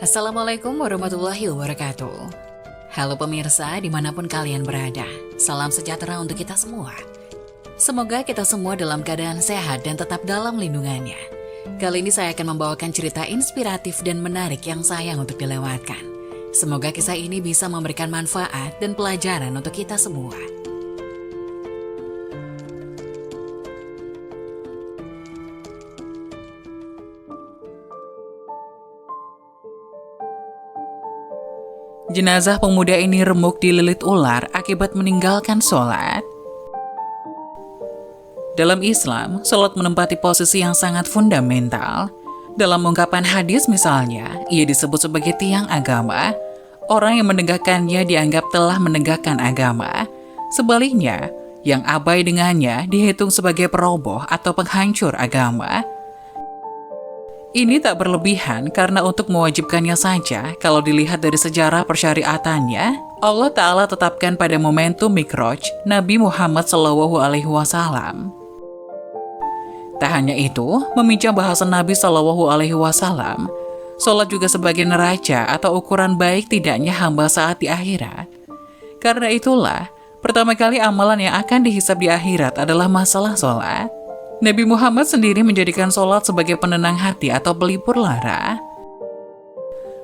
Assalamualaikum warahmatullahi wabarakatuh. Halo pemirsa dimanapun kalian berada, salam sejahtera untuk kita semua. Semoga kita semua dalam keadaan sehat dan tetap dalam lindungannya. Kali ini saya akan membawakan cerita inspiratif dan menarik yang sayang untuk dilewatkan. Semoga kisah ini bisa memberikan manfaat dan pelajaran untuk kita semua. Jenazah pemuda ini remuk dililit ular akibat meninggalkan sholat. Dalam Islam, sholat menempati posisi yang sangat fundamental. Dalam ungkapan hadis misalnya, ia disebut sebagai tiang agama. Orang yang menegakkannya dianggap telah menegakkan agama. Sebaliknya, yang abai dengannya dihitung sebagai peroboh atau penghancur agama. Ini tak berlebihan karena untuk mewajibkannya saja, kalau dilihat dari sejarah persyariatannya, Allah Ta'ala tetapkan pada momentum Mi'raj Nabi Muhammad SAW. Tak hanya itu, meminjam bahasa Nabi SAW, sholat juga sebagai neraca atau ukuran baik tidaknya hamba saat di akhirat. Karena itulah, pertama kali amalan yang akan dihisab di akhirat adalah masalah sholat. Nabi Muhammad sendiri menjadikan sholat sebagai penenang hati atau pelipur lara.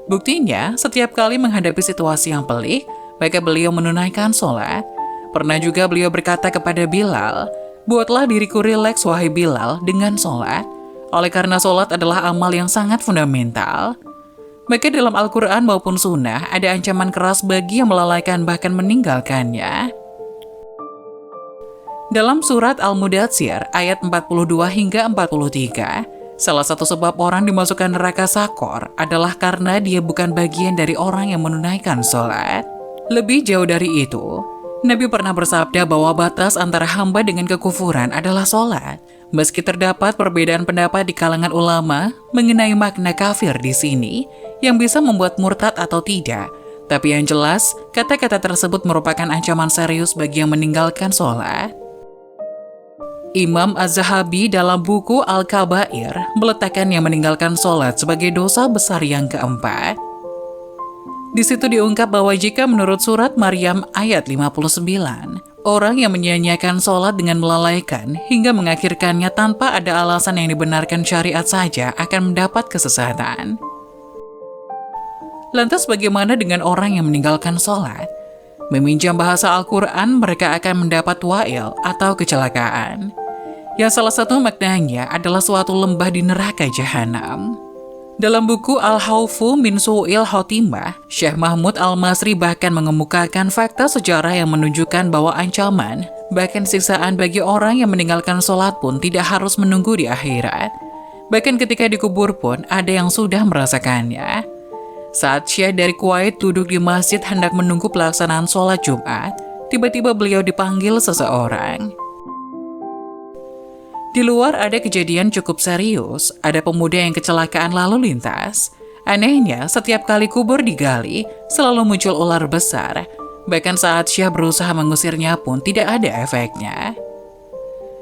Buktinya, setiap kali menghadapi situasi yang pelik, maka beliau menunaikan sholat. Pernah juga beliau berkata kepada Bilal, "Buatlah diriku rileks wahai Bilal dengan sholat." Oleh karena sholat adalah amal yang sangat fundamental, maka dalam Al-Quran maupun Sunnah ada ancaman keras bagi yang melalaikan bahkan meninggalkannya. Dalam surat Al-Mudatsir ayat 42 hingga 43, salah satu sebab orang dimasukkan neraka Sakor adalah karena dia bukan bagian dari orang yang menunaikan sholat. Lebih jauh dari itu, Nabi pernah bersabda bahwa batas antara hamba dengan kekufuran adalah sholat. Meski terdapat perbedaan pendapat di kalangan ulama mengenai makna kafir di sini, yang bisa membuat murtad atau tidak, tapi yang jelas, kata-kata tersebut merupakan ancaman serius bagi yang meninggalkan sholat. Imam Az-Zahabi dalam buku Al-Kabair meletakkan yang meninggalkan sholat sebagai dosa besar yang keempat. Di situ diungkap bahwa jika menurut surat Maryam ayat 59, orang yang menyia-nyiakan sholat dengan melalaikan hingga mengakhirkannya tanpa ada alasan yang dibenarkan syariat saja akan mendapat kesesatan. Lantas bagaimana dengan orang yang meninggalkan sholat? Meminjam bahasa Al-Quran, mereka akan mendapat wa'il atau kecelakaan. Yang salah satu maknanya adalah suatu lembah di neraka jahanam. Dalam buku Al-Hawfu min Su'il Khotimah, Syekh Mahmud Al-Masri bahkan mengemukakan fakta sejarah yang menunjukkan bahwa ancaman, bahkan siksaan bagi orang yang meninggalkan sholat pun tidak harus menunggu di akhirat. Bahkan ketika dikubur pun ada yang sudah merasakannya. Saat Syekh dari Kuwait duduk di masjid hendak menunggu pelaksanaan sholat Jumat, tiba-tiba beliau dipanggil seseorang. Di luar ada kejadian cukup serius, ada pemuda yang kecelakaan lalu lintas. Anehnya, setiap kali kubur digali, selalu muncul ular besar. Bahkan saat Syekh berusaha mengusirnya pun tidak ada efeknya.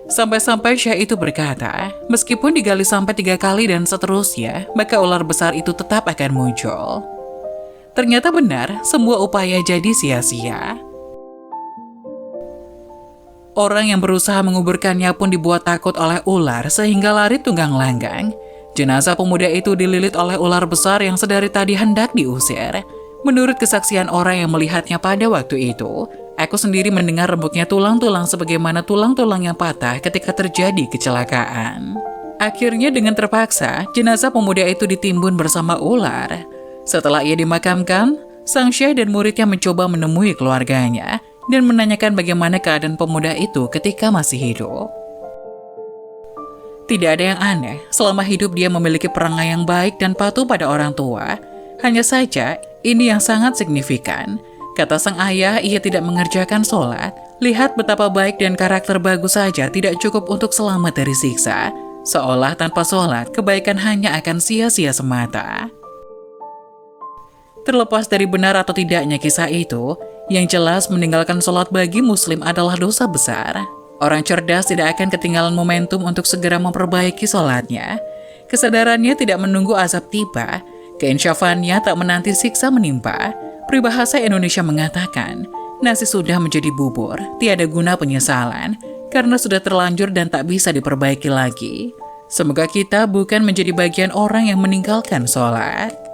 Sampai-sampai Syekh itu berkata, meskipun digali sampai 3 kali dan seterusnya, maka ular besar itu tetap akan muncul. Ternyata benar, semua upaya jadi sia-sia. Orang yang berusaha menguburkannya pun dibuat takut oleh ular sehingga lari tunggang langgang. Jenazah pemuda itu dililit oleh ular besar yang sedari tadi hendak diusir. Menurut kesaksian orang yang melihatnya pada waktu itu, aku sendiri mendengar rembuknya tulang-tulang sebagaimana tulang-tulang yang patah ketika terjadi kecelakaan. Akhirnya dengan terpaksa, jenazah pemuda itu ditimbun bersama ular. Setelah ia dimakamkan, sang syekh dan muridnya mencoba menemui keluarganya dan menanyakan bagaimana keadaan pemuda itu ketika masih hidup. Tidak ada yang aneh, selama hidup dia memiliki perangai yang baik dan patuh pada orang tua. Hanya saja, ini yang sangat signifikan. Kata sang ayah, ia tidak mengerjakan sholat. Lihat betapa baik dan karakter bagus saja tidak cukup untuk selamat dari siksa. Seolah tanpa sholat, kebaikan hanya akan sia-sia semata. Terlepas dari benar atau tidaknya kisah itu, yang jelas meninggalkan sholat bagi muslim adalah dosa besar. Orang cerdas tidak akan ketinggalan momentum untuk segera memperbaiki sholatnya. Kesadarannya tidak menunggu azab tiba, Keinsyafannya tak menanti siksa menimpa. Peribahasa Indonesia mengatakan, nasi sudah menjadi bubur, tiada guna penyesalan, karena sudah terlanjur dan tak bisa diperbaiki lagi. Semoga kita bukan menjadi bagian orang yang meninggalkan sholat.